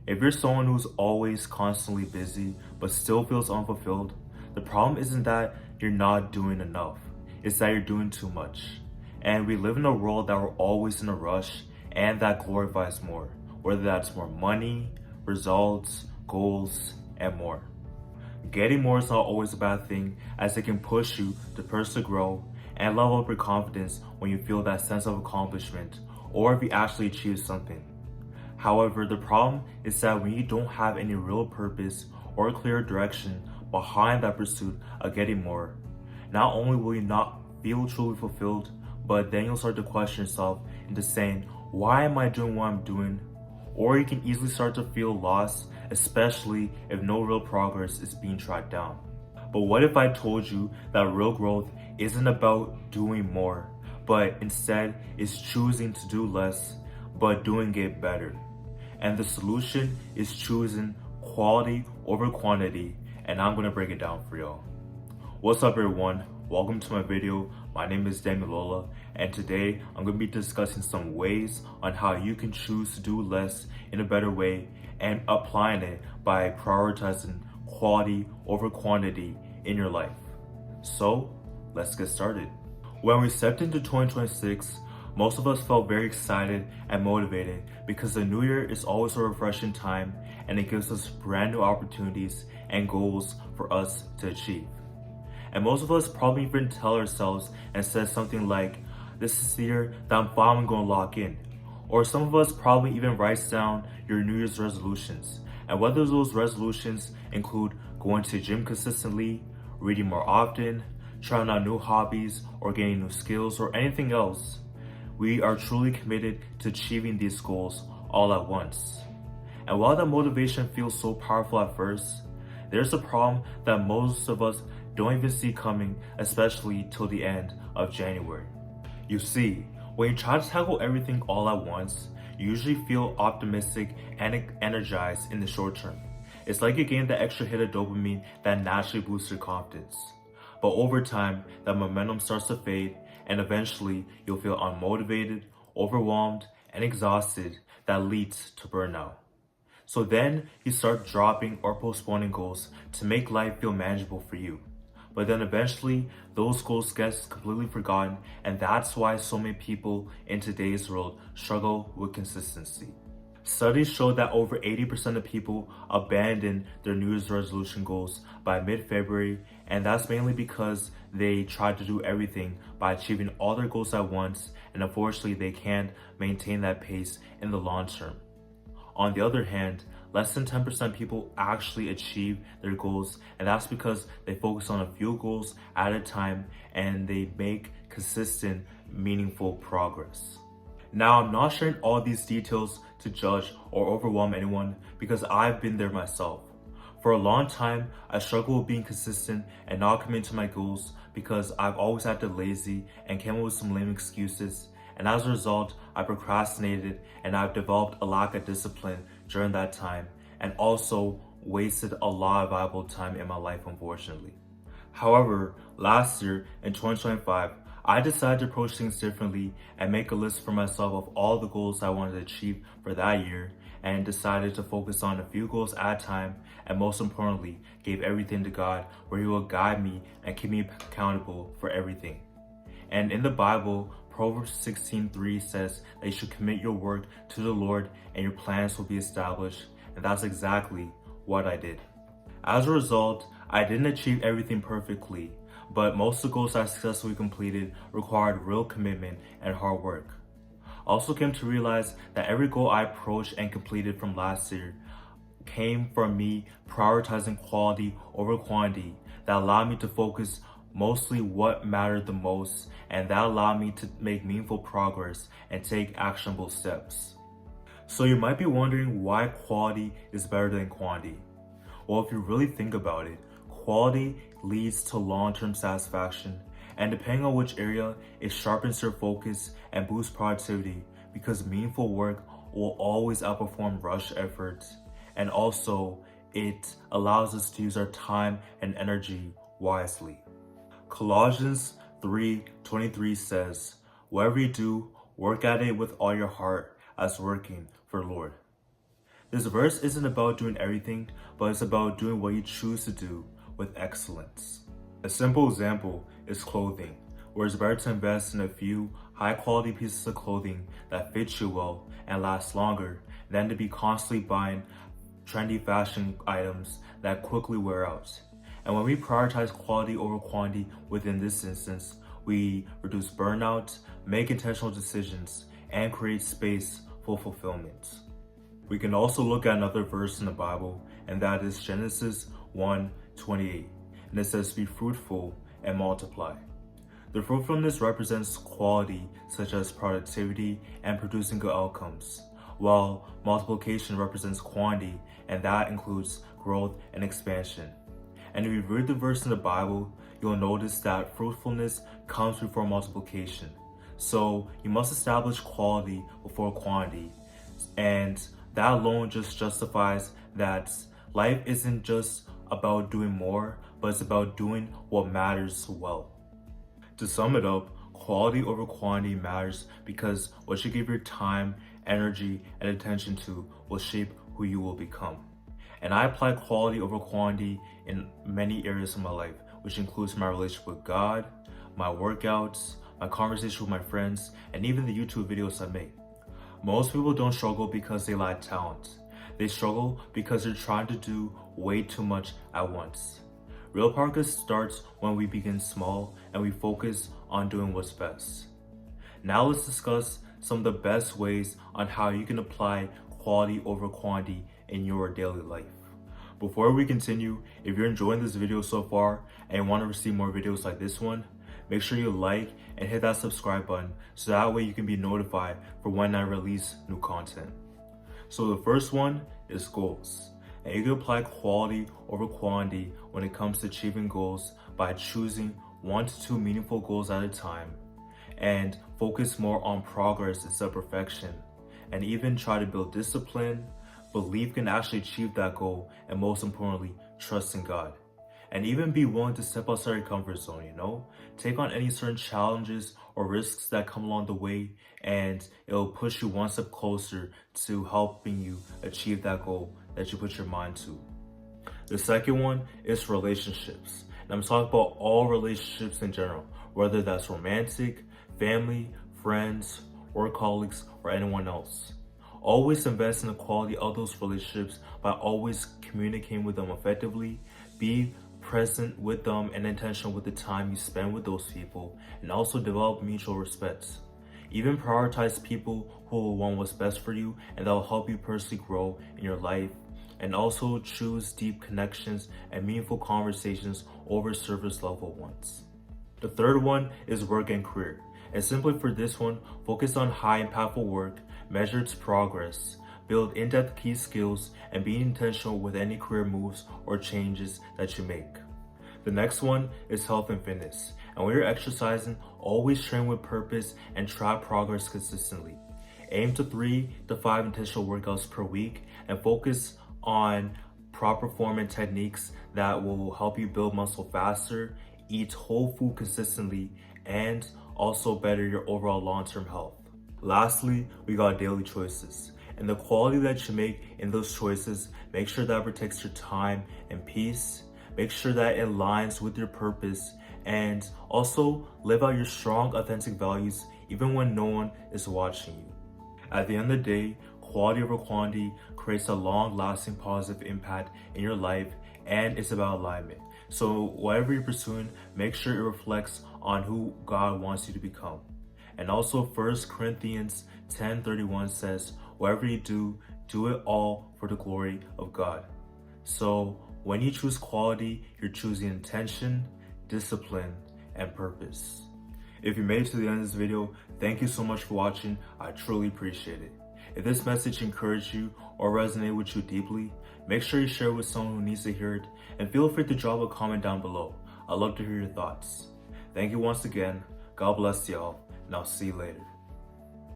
If you're someone who's always constantly busy but still feels unfulfilled, the problem isn't that you're not doing enough, it's that you're doing too much. And we live in a world that we're always in a rush and that glorifies more, whether that's more money, results, goals, and more. Getting more is not always a bad thing, as it can push you to persevere, grow, and level up your confidence when you feel that sense of accomplishment or if you actually achieve something. However, the problem is that when you don't have any real purpose or clear direction behind that pursuit of getting more, not only will you not feel truly fulfilled, but then you'll start to question yourself into saying, why am I doing what I'm doing? Or you can easily start to feel lost, especially if no real progress is being tracked down. But what if I told you that real growth isn't about doing more, but instead is choosing to do less, but doing it better? And the solution is choosing quality over quantity, and I'm gonna break it down for y'all. What's up everyone? Welcome to my video. My name is Damilola, and today I'm going to be discussing some ways on how you can choose to do less in a better way and applying it by prioritizing quality over quantity in your life. So let's get started. When we stepped into 2026, most of us felt very excited and motivated because the new year is always a refreshing time and it gives us brand new opportunities and goals for us to achieve. And most of us probably even tell ourselves and say something like, this is the year that I'm finally going to lock in. Or some of us probably even writes down your New Year's resolutions. And whether those resolutions include going to the gym consistently, reading more often, trying out new hobbies, or gaining new skills, or anything else, we are truly committed to achieving these goals all at once. And while that motivation feels so powerful at first, there's a problem that most of us don't even see coming, especially till the end of January. You see, when you try to tackle everything all at once, you usually feel optimistic and energized in the short term. It's like you gain the extra hit of dopamine that naturally boosts your confidence. But over time, that momentum starts to fade, and eventually you'll feel unmotivated, overwhelmed, and exhausted that leads to burnout. So then you start dropping or postponing goals to make life feel manageable for you. But then eventually, those goals get completely forgotten, and that's why so many people in today's world struggle with consistency. Studies show that over 80% of people abandon their New Year's resolution goals by mid-February, and that's mainly because they try to do everything by achieving all their goals at once, and unfortunately they can't maintain that pace in the long term. On the other hand, less than 10% people actually achieve their goals, and that's because they focus on a few goals at a time and they make consistent, meaningful progress. Now, I'm not sharing all these details to judge or overwhelm anyone because I've been there myself. For a long time, I struggled with being consistent and not committing to my goals because I've always acted lazy and came up with some lame excuses. And as a result, I procrastinated and I've developed a lack of discipline during that time and also wasted a lot of valuable time in my life, unfortunately. However, last year in 2025, I decided to approach things differently and make a list for myself of all the goals I wanted to achieve for that year and decided to focus on a few goals at a time and most importantly, gave everything to God where He will guide me and keep me accountable for everything. And in the Bible, Proverbs 16:3 says that you should commit your work to the Lord and your plans will be established. And that's exactly what I did. As a result, I didn't achieve everything perfectly, but most of the goals I successfully completed required real commitment and hard work. I also came to realize that every goal I approached and completed from last year came from me prioritizing quality over quantity that allowed me to focus mostly what mattered the most, and that allowed me to make meaningful progress and take actionable steps. So you might be wondering why quality is better than quantity. Well, if you really think about it, quality leads to long-term satisfaction, and depending on which area, it sharpens your focus and boosts productivity because meaningful work will always outperform rush efforts, and also it allows us to use our time and energy wisely. Colossians 3:23 says, whatever you do, work at it with all your heart as working for the Lord. This verse isn't about doing everything, but it's about doing what you choose to do with excellence. A simple example is clothing, where it's better to invest in a few high-quality pieces of clothing that fit you well and last longer than to be constantly buying trendy fashion items that quickly wear out. And when we prioritize quality over quantity within this instance, we reduce burnout, make intentional decisions, and create space for fulfillment. We can also look at another verse in the Bible, and that is Genesis 1:28. And it says, "Be fruitful and multiply." The fruitfulness represents quality such as productivity and producing good outcomes, while multiplication represents quantity, and that includes growth and expansion. And if you read the verse in the Bible, you'll notice that fruitfulness comes before multiplication. So you must establish quality before quantity. And that alone just justifies that life isn't just about doing more, but it's about doing what matters well. To sum it up, quality over quantity matters because what you give your time, energy, and attention to will shape who you will become. And I apply quality over quantity in many areas of my life, which includes my relationship with God, my workouts, my conversation with my friends, and even the YouTube videos I make. Most people don't struggle because they lack talent. They struggle because they're trying to do way too much at once. Real progress starts when we begin small and we focus on doing what's best. Now let's discuss some of the best ways on how you can apply quality over quantity in your daily life. Before we continue, if you're enjoying this video so far and you want to receive more videos like this one, make sure you like and hit that subscribe button so that way you can be notified for when I release new content. So the first one is goals. And you can apply quality over quantity when it comes to achieving goals by choosing 1 to 2 meaningful goals at a time and focus more on progress instead of perfection, and even try to build discipline, believe you can actually achieve that goal, and most importantly, trust in God. And even be willing to step outside your comfort zone, Take on any certain challenges or risks that come along the way, and it'll push you one step closer to helping you achieve that goal that you put your mind to. The second one is relationships. And I'm talking about all relationships in general, whether that's romantic, family, friends, work colleagues, or anyone else. Always invest in the quality of those relationships by always communicating with them effectively, be present with them and intentional with the time you spend with those people, and also develop mutual respect. Even prioritize people who will want what's best for you and that will help you personally grow in your life, and also choose deep connections and meaningful conversations over surface level ones. The third one is work and career. And simply for this one, focus on high impactful work, measure its progress, build in-depth key skills, and be intentional with any career moves or changes that you make. The next one is health and fitness. And when you're exercising, always train with purpose and track progress consistently. Aim to 3 to 5 intentional workouts per week and focus on proper form and techniques that will help you build muscle faster, eat whole food consistently, and also better your overall long-term health. Lastly, we got daily choices. And the quality that you make in those choices, make sure that protects your time and peace. Make sure that it aligns with your purpose, and also live out your strong, authentic values even when no one is watching you. At the end of the day, quality over quantity creates a long-lasting positive impact in your life, and it's about alignment. So whatever you're pursuing, make sure it reflects on who God wants you to become. And also 1 Corinthians 10:31 says, whatever you do, do it all for the glory of God. So when you choose quality, you're choosing intention, discipline, and purpose. If you made it to the end of this video, thank you so much for watching. I truly appreciate it. If this message encouraged you or resonated with you deeply, make sure you share it with someone who needs to hear it, and feel free to drop a comment down below. I'd love to hear your thoughts. Thank you once again. God bless y'all, and I'll see you later.